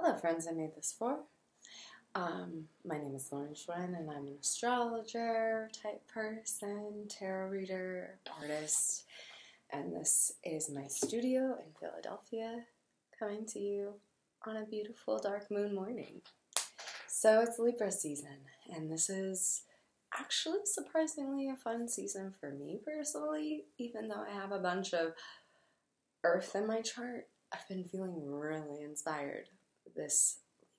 Hello friends I made this for. My name is Lauren Schwen and I'm an astrologer type person, tarot reader, artist, and this is my studio in Philadelphia coming to you on a beautiful dark moon morning. So it's Libra season and this is actually surprisingly a fun season for me personally, even though I have a bunch of earth in my chart. I've been feeling really inspired this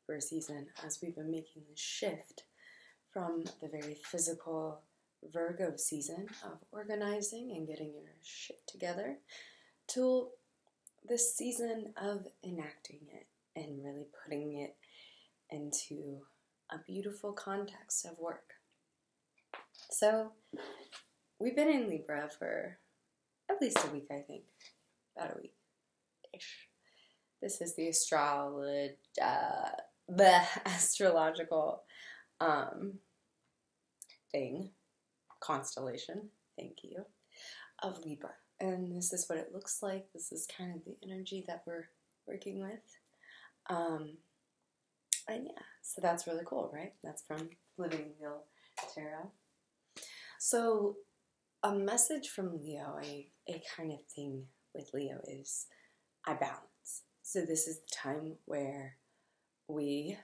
Libra season as we've been making the shift from the very physical Virgo season of organizing and getting your shit together to this season of enacting it and really putting it into a beautiful context of work. So we've been in Libra for at least a week, I think. About a week-ish. This is the astrological constellation, thank you, of Libra. And this is what it looks like. This is kind of the energy that we're working with. And yeah, so that's really cool, right? That's from Living Wheel Tarot. So a message from Leo, a kind of thing with Leo is I balance. So this is the time where we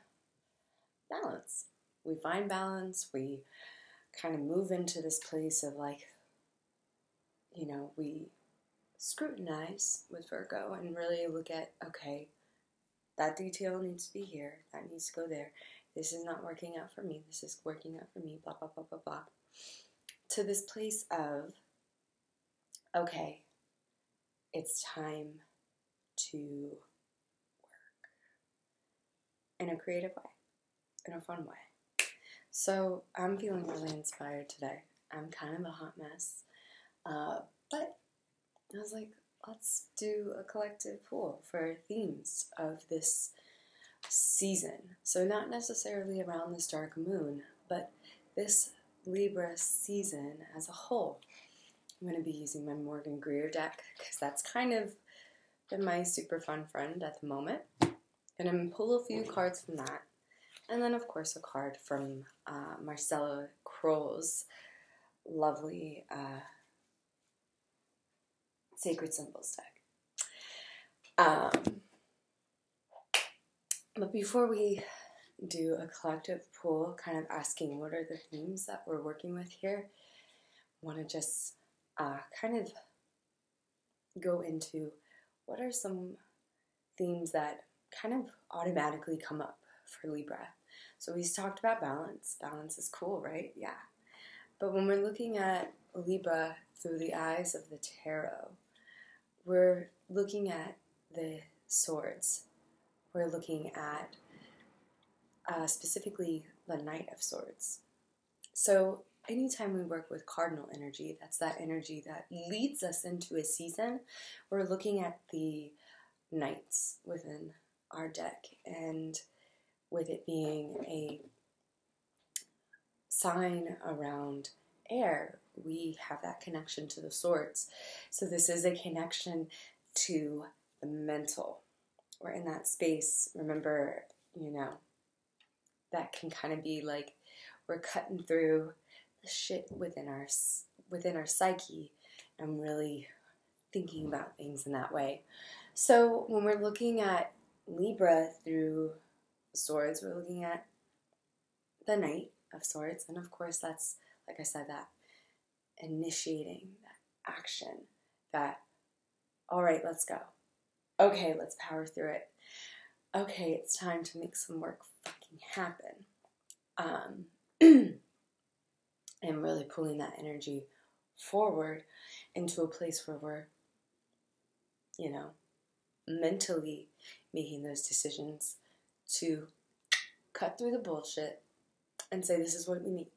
balance. We find balance. We kind of move into this place of like, you know, we scrutinize with Virgo and really look at, okay, that detail needs to be here. That needs to go there. This is not working out for me. This is working out for me. Blah, blah, blah, blah, blah. To this place of, okay, it's time to work in a creative way, in a fun way. So I'm feeling really inspired today. I'm kind of a hot mess, but I was like, let's do a collective pool for themes of this season. So not necessarily around this dark moon, but this Libra season as a whole. I'm going to be using my Morgan Greer deck because that's kind of been my super fun friend at the moment. And I'm going to pull a few cards from that. And then, of course, a card from Marcella Kroll's lovely Sacred Symbols deck. But before we do a collective pool, kind of asking what are the themes that we're working with here, I want to just kind of go into what are some themes that kind of automatically come up for Libra. So we talked about balance. Balance is cool, right? Yeah. But when we're looking at Libra through the eyes of the tarot, we're looking at the swords. We're looking at specifically the Knight of Swords. So anytime we work with cardinal energy, that's that energy that leads us into a season, we're looking at the knights within our deck, and with it being a sign around air, we have that connection to the swords. So this is a connection to the mental. We're in that space, remember, you know, that can kind of be like we're cutting through the shit within our psyche and really thinking about things in that way. So when we're looking at Libra through swords, we're looking at the Knight of Swords, and of course that's, like I said, that initiating, that action, that, all right, let's go. Okay, let's power through it. Okay, it's time to make some work fucking happen. And really pulling that energy forward into a place where we're, you know, mentally making those decisions to cut through the bullshit and say, this is what we need.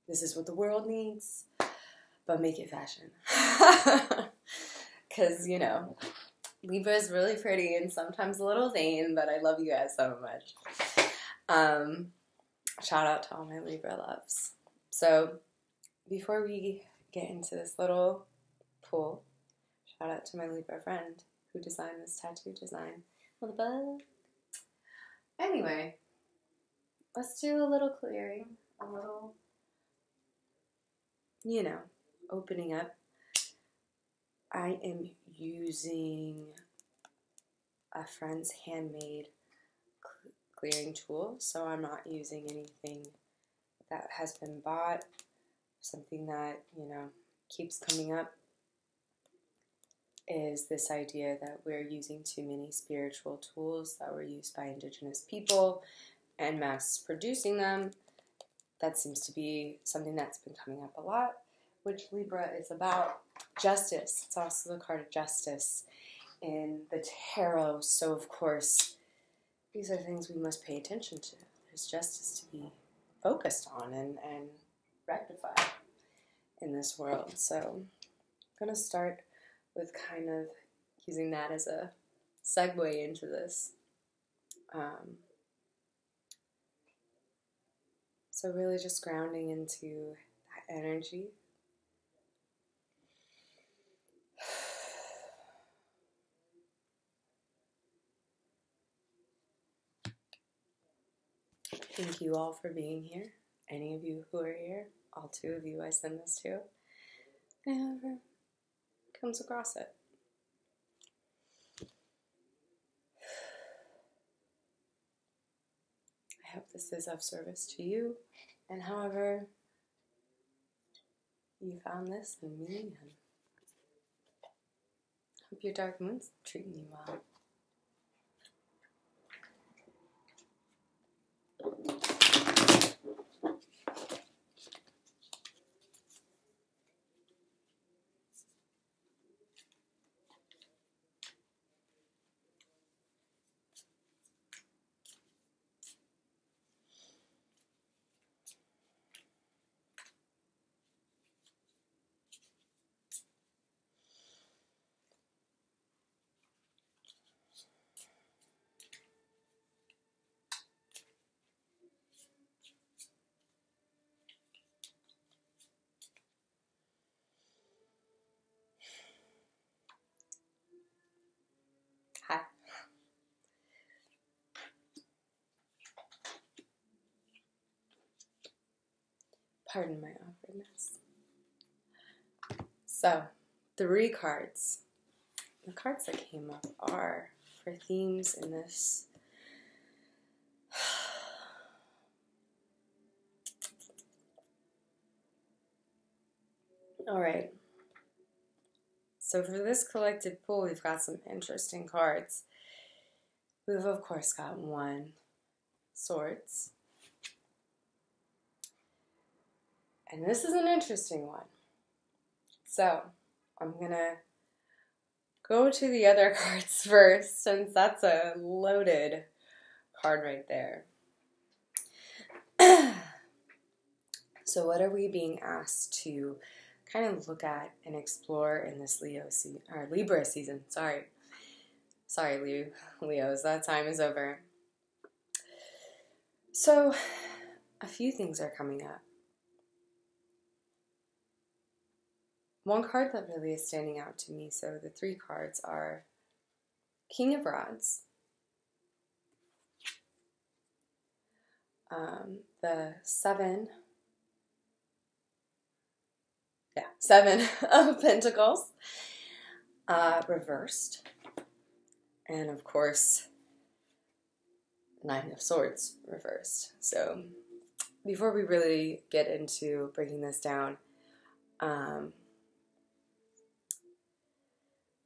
This is what the world needs, but make it fashion. Because, you know, Libra is really pretty and sometimes a little vain, but I love you guys so much. Shout out to all my Libra loves. So before we get into this little pool, shout out to my Libra friend who designed this tattoo design on the butt. Anyway, let's do a little clearing, a little, opening up. I am using a friend's handmade clearing tool, so I'm not using anything that has been bought, something that, keeps coming up is this idea that we're using too many spiritual tools that were used by indigenous people and mass producing them. That seems to be something that's been coming up a lot, which Libra is about justice. It's also the card of justice in the tarot. So, of course, these are things we must pay attention to. There's justice to be focused on and rectified in this world. So I'm going to start with kind of using that as a segue into this. So really just grounding into that energy. Thank you all for being here. Any of you who are here, all 2 of you I send this to, and whoever comes across it. I hope this is of service to you, and however you found this and me, and hope your dark moon's treating you well. Hi. Pardon my awkwardness. So, 3 cards. The cards that came up are for themes in this. All right. So for this collective pool, we've got some interesting cards. We've, of course, got 1 Swords. And this is an interesting one. So I'm going to go to the other cards first, since that's a loaded card right there. So what are we being asked to kind of look at and explore in this Libra season? Sorry, Leos, that time is over. So a few things are coming up. One card that really is standing out to me, so the 3 cards are King of Rods, the 7 of Pentacles, reversed, and of course 9 of Swords reversed. So before we really get into breaking this down,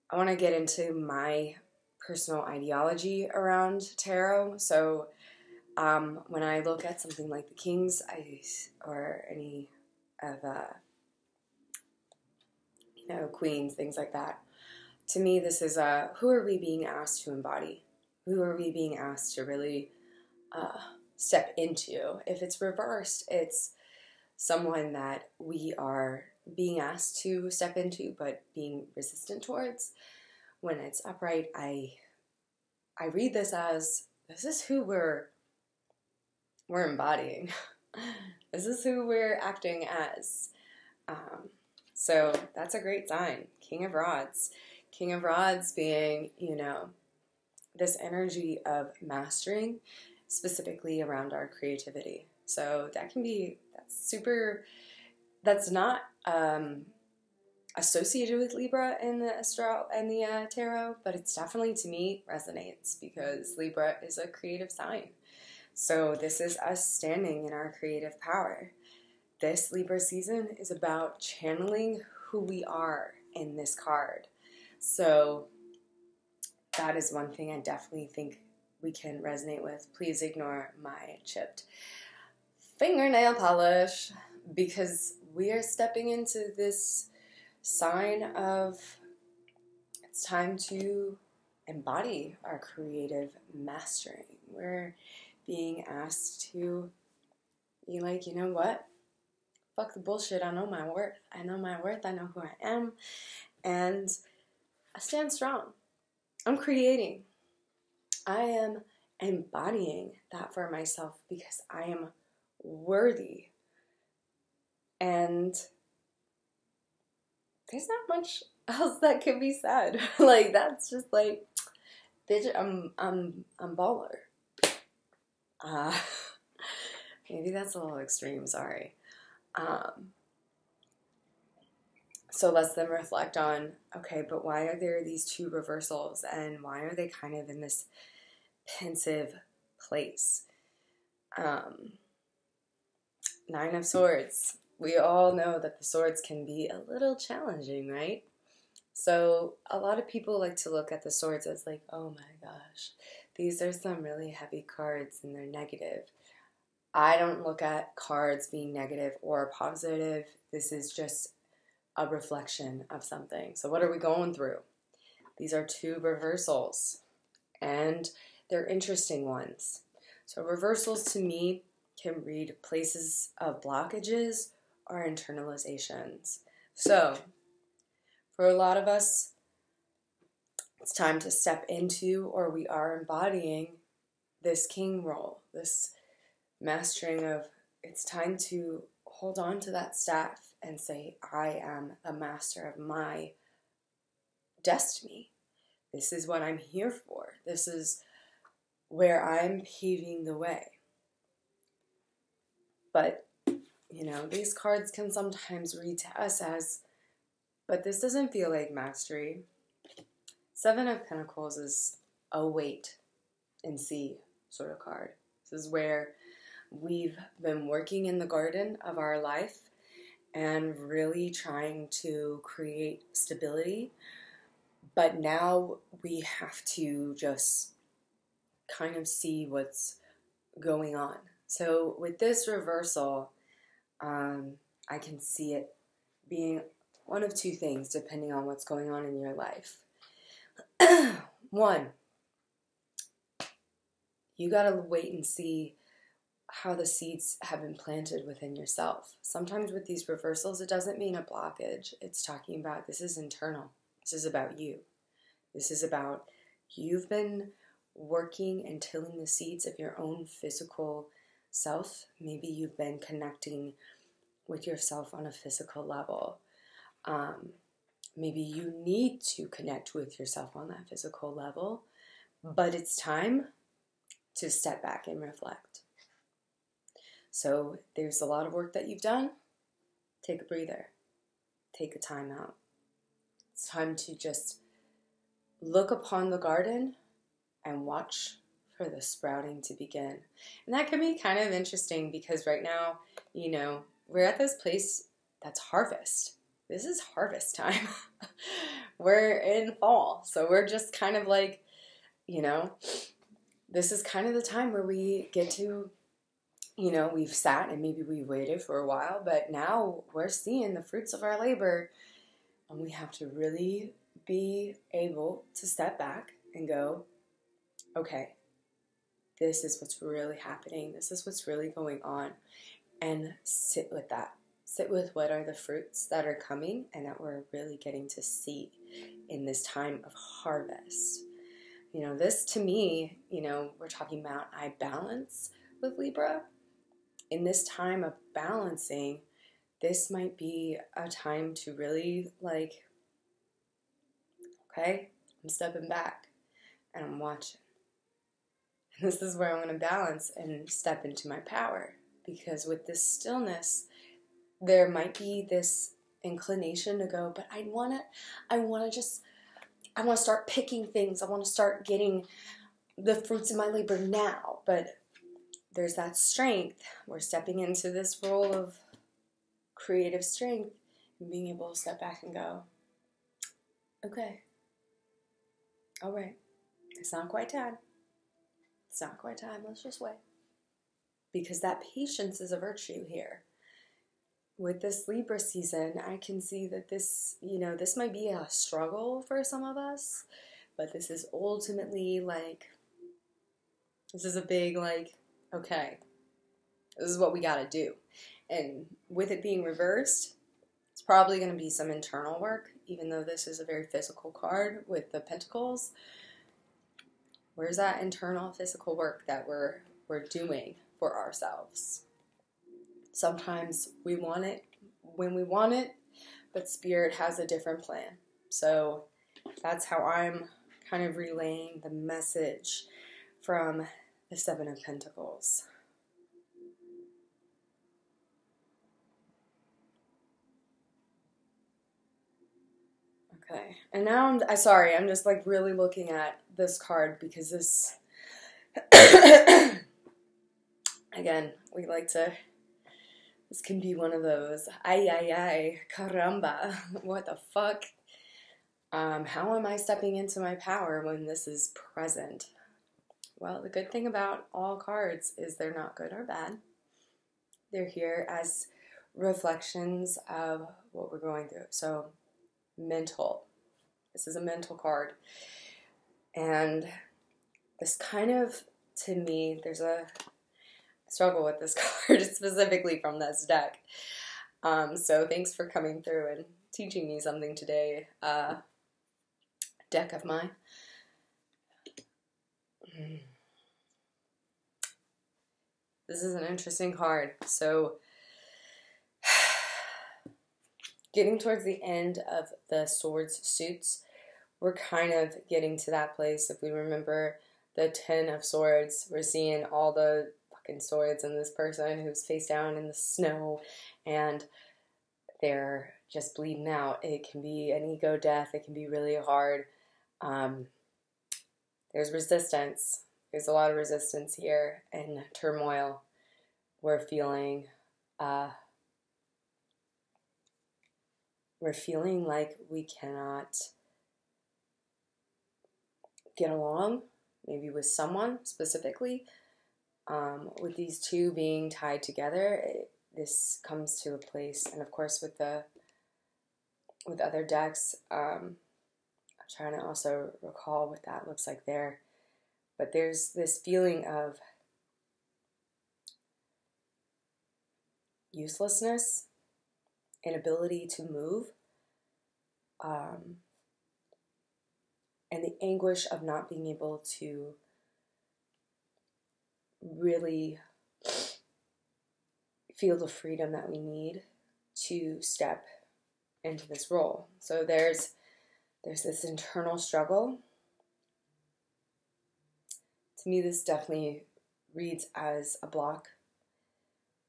I want to get into my personal ideology around tarot. So when I look at something like the Kings or any of Queens, things like that, to me this is who are we being asked to embody? Who are we being asked to really step into? If it's reversed, it's someone that we are being asked to step into but being resistant towards. When it's upright, I read this as, this is who we're embodying. This is who we're acting as. So that's a great sign. King of Rods. King of Rods being, this energy of mastering, specifically around our creativity. So that's not associated with Libra in the tarot, but it's definitely, to me, resonates because Libra is a creative sign. So this is us standing in our creative power. This Libra season is about channeling who we are in this card. So that is one thing I definitely think we can resonate with. Please ignore my chipped fingernail polish because we are stepping into this sign of it's time to embody our creative mastering. We're being asked to be like, you know what? Fuck the bullshit. I know my worth. I know my worth. I know who I am. And I stand strong. I'm creating. I am embodying that for myself because I am worthy. And there's not much else that can be said. Like, that's just like, bitch, I'm baller. Maybe that's a little extreme, sorry. So let's then reflect on, okay, but why are there these two reversals and why are they kind of in this pensive place? Nine of Swords. We all know that the swords can be a little challenging, right? So a lot of people like to look at the swords as like, oh my gosh, these are some really heavy cards and they're negative. I don't look at cards being negative or positive. This is just a reflection of something. So what are we going through? These are two reversals, and they're interesting ones. So reversals to me can read places of blockages or internalizations. So for a lot of us, it's time to step into, or we are embodying, this king role, this mastering of, it's time to hold on to that staff and say, I am a master of my destiny. This is what I'm here for. This is where I'm paving the way. But, these cards can sometimes read to us as, but this doesn't feel like mastery. Seven of Pentacles is a wait and see sort of card. This is where we've been working in the garden of our life and really trying to create stability. But now we have to just kind of see what's going on. So with this reversal, I can see it being one of two things depending on what's going on in your life. One, you gotta wait and see how the seeds have been planted within yourself. Sometimes with these reversals, it doesn't mean a blockage. It's talking about this is internal. This is about you. This is about you've been working and tilling the seeds of your own physical self. Maybe you've been connecting with yourself on a physical level. Maybe you need to connect with yourself on that physical level, but it's time to step back and reflect. So there's a lot of work that you've done. Take a breather. Take a time out. It's time to just look upon the garden and watch for the sprouting to begin. And that can be kind of interesting because right now, we're at this place that's harvest. This is harvest time. We're in fall. So we're just kind of like, this is kind of the time where we get to, we've sat and maybe we waited for a while, but now we're seeing the fruits of our labor. And we have to really be able to step back and go, okay, this is what's really happening. This is what's really going on. And sit with that. Sit with what are the fruits that are coming and that we're really getting to see in this time of harvest. This to me, we're talking about I balance with Libra. In this time of balancing, this might be a time to really Okay? I'm stepping back and I'm watching. And this is where I'm going to balance and step into my power. Because with this stillness, there might be this inclination to go, but I want to start picking things. I want to start getting the fruits of my labor now. But there's that strength. We're stepping into this role of creative strength and being able to step back and go, okay, all right, it's not quite time. It's not quite time. Let's just wait. Because that patience is a virtue here. With this Libra season, I can see that this, this might be a struggle for some of us, but this is ultimately this is a big, okay, this is what we got to do. And with it being reversed, it's probably going to be some internal work, even though this is a very physical card with the pentacles. Where's that internal physical work that we're doing for ourselves? Sometimes we want it when we want it, but Spirit has a different plan. So that's how I'm kind of relaying the message from the Seven of Pentacles. Okay, and now I'm just really looking at this card because this, again, this can be one of those, ay, caramba, what the fuck? How am I stepping into my power when this is present? Well, the good thing about all cards is they're not good or bad. They're here as reflections of what we're going through. So, mental. This is a mental card. And this kind of, to me, there's a struggle with this card, specifically from this deck. So thanks for coming through and teaching me something today, deck of mine. This is an interesting card. So getting towards the end of the swords suits, we're kind of getting to that place. If we remember the 10 of swords, we're seeing all the fucking swords and this person who's face down in the snow and they're just bleeding out. It can be an ego death. It can be really hard. There's resistance. There's a lot of resistance here and turmoil. We're feeling like we cannot get along, maybe with someone specifically. With these two being tied together, this comes to a place, and of course with other decks, I'm trying to also recall what that looks like there. But there's this feeling of uselessness, inability to move, and the anguish of not being able to really feel the freedom that we need to step into this role. So there's this internal struggle. To me, this definitely reads as a block,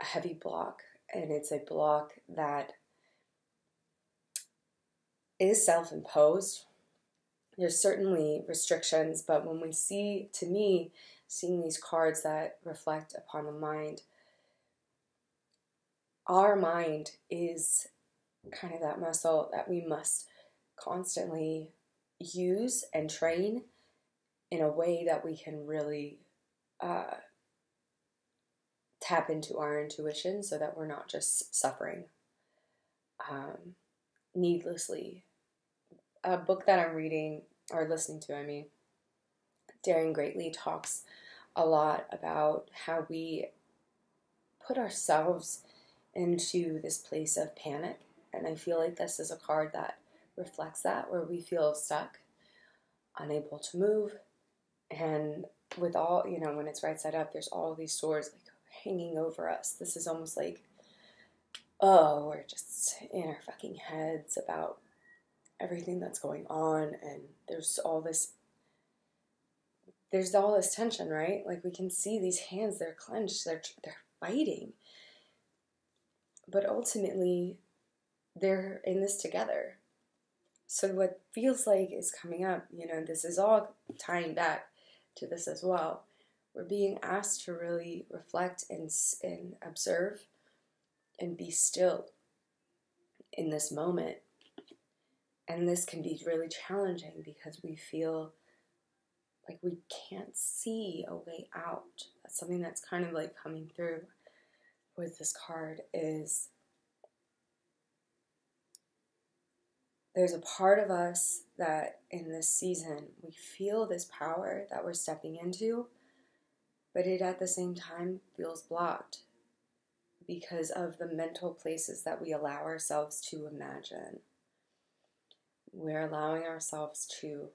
a heavy block, and it's a block that is self-imposed. There's certainly restrictions, but when we see, to me, seeing these cards that reflect upon the mind, our mind is kind of that muscle that we must constantly use and train in a way that we can really tap into our intuition so that we're not just suffering needlessly. A book that I'm reading, or listening to, Daring Greatly, talks a lot about how we put ourselves into this place of panic. And I feel like this is a card that reflects that, where we feel stuck, unable to move. And with all, when it's right side up, there's all these swords hanging over us. This is almost like, we're just in our fucking heads about everything that's going on, and there's all this tension, right? Like, we can see these hands, they're clenched, they're fighting, but ultimately they're in this together. So what feels like is coming up, this is all tying back to this as well. We're being asked to really reflect and observe and be still in this moment. And this can be really challenging because we feel like we can't see a way out. That's something that's kind of like coming through with this card, is there's a part of us that in this season we feel this power that we're stepping into, but it at the same time feels blocked because of the mental places that we allow ourselves to imagine. We're allowing ourselves to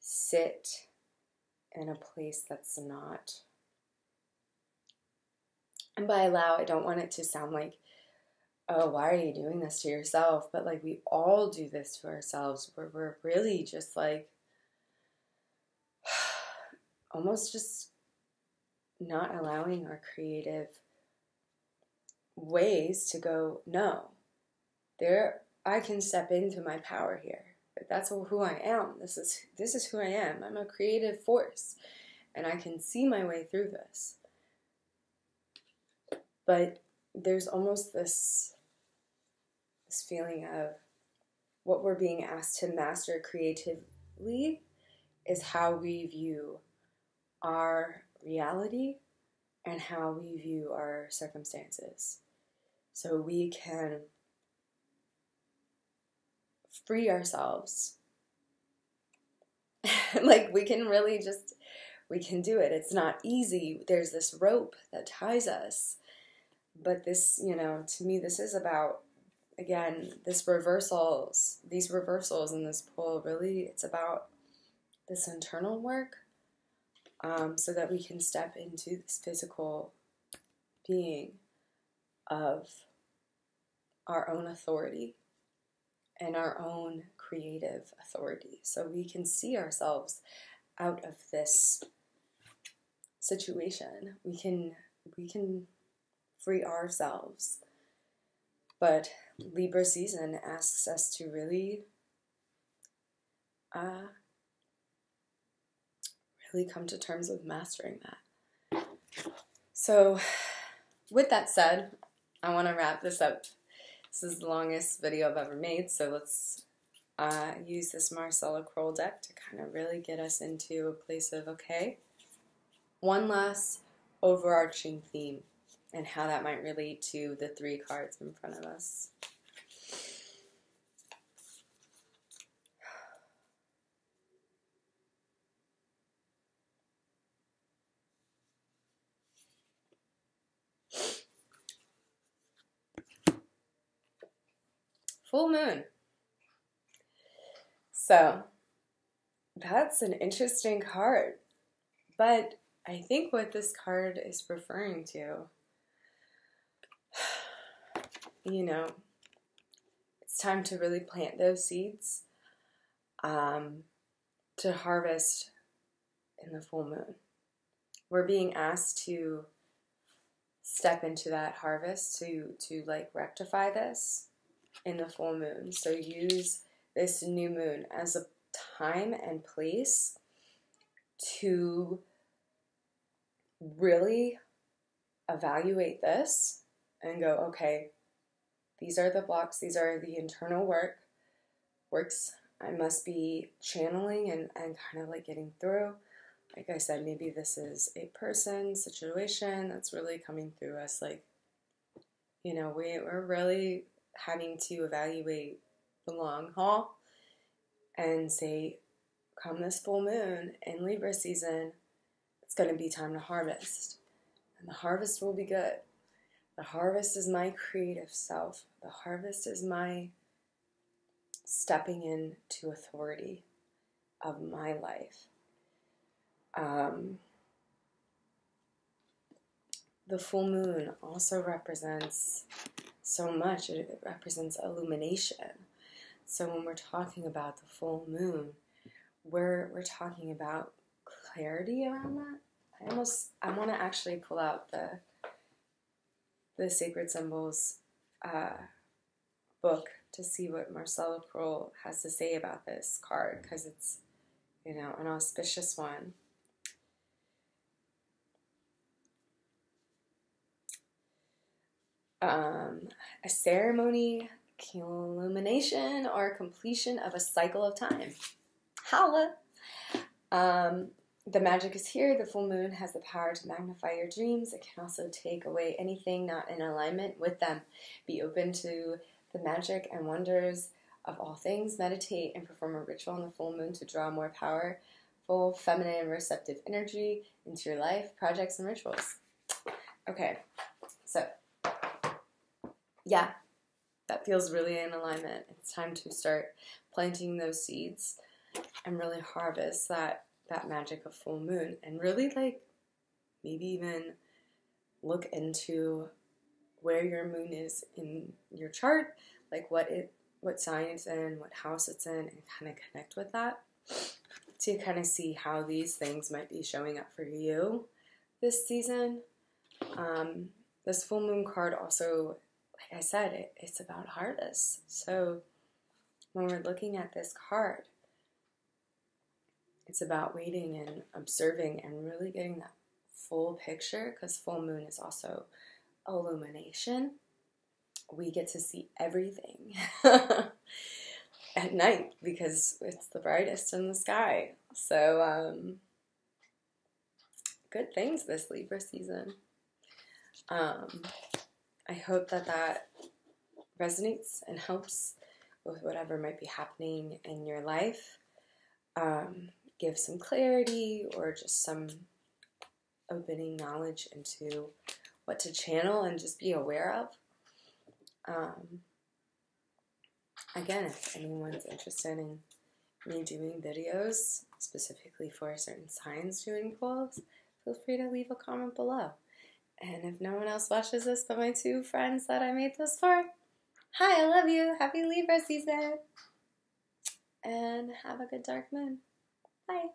sit in a place that's not. And by allow, I don't want it to sound like, oh, why are you doing this to yourself? But like, we all do this to ourselves, where we're really just like, almost just not allowing our creative ways to go, no, I can step into my power here. That's who I am. This is who I am. I'm a creative force, and I can see my way through this. But there's almost this feeling of what we're being asked to master creatively is how we view our reality and how we view our circumstances. So we can free ourselves. Like, we can really we can do it. It's not easy. There's this rope that ties us. But this, to me, this is about, again, these reversals in this pull, really, it's about this internal work, so that we can step into this physical being of our own authority and our own creative authority. So we can see ourselves out of this situation. We can free ourselves. But Libra season asks us to really come to terms with mastering that. So with that said, I want to wrap this up. This is the longest video I've ever made, so let's use this Marcella Kroll deck to kind of really get us into a place of, okay, one last overarching theme and how that might relate to the 3 cards in front of us. Full moon. So that's an interesting card. But I think what this card is referring to, it's time to really plant those seeds, to harvest in the full moon. We're being asked to step into that harvest, to like rectify this in the full moon. So use this new moon as a time and place to really evaluate this and go, okay, these are the blocks, these are the internal works I must be channeling and kind of like getting through. Like I said, maybe this is a person, situation that's really coming through us. Like, we're really having to evaluate the long haul and say, come this full moon in Libra season, it's going to be time to harvest. And the harvest will be good. The harvest is my creative self. The harvest is my stepping into authority of my life. The full moon also represents so much. It represents illumination. So when we're talking about the full moon, we're talking about clarity around that. I want to actually pull out the Sacred Symbols book to see what Marcella Kroll has to say about this card, because it's, you know, an auspicious one. A ceremony, culmination, or completion of a cycle of time. Holla! The magic is here. The full moon has the power to magnify your dreams. It can also take away anything not in alignment with them. Be open to the magic and wonders of all things. Meditate and perform a ritual on the full moon to draw more powerful, feminine, and receptive energy into your life, projects, and rituals. Okay, so yeah, that feels really in alignment. It's time to start planting those seeds and really harvest that magic of full moon, and really, like, maybe even look into where your moon is in your chart, like what sign it's in, what house it's in, and kind of connect with that to kind of see how these things might be showing up for you this season. This full moon card also, like I said, it's about harvest. So when we're looking at this card, it's about waiting and observing and really getting that full picture, because full moon is also illumination. We get to see everything at night because it's the brightest in the sky. So good things this Libra season. I hope that resonates and helps with whatever might be happening in your life. Give some clarity or just some opening knowledge into what to channel and just be aware of. Again, if anyone's interested in me doing videos specifically for certain signs doing pulls, feel free to leave a comment below. And if no one else watches this but my 2 friends that I made this for, hi, I love you. Happy Libra season. And have a good dark moon. Bye.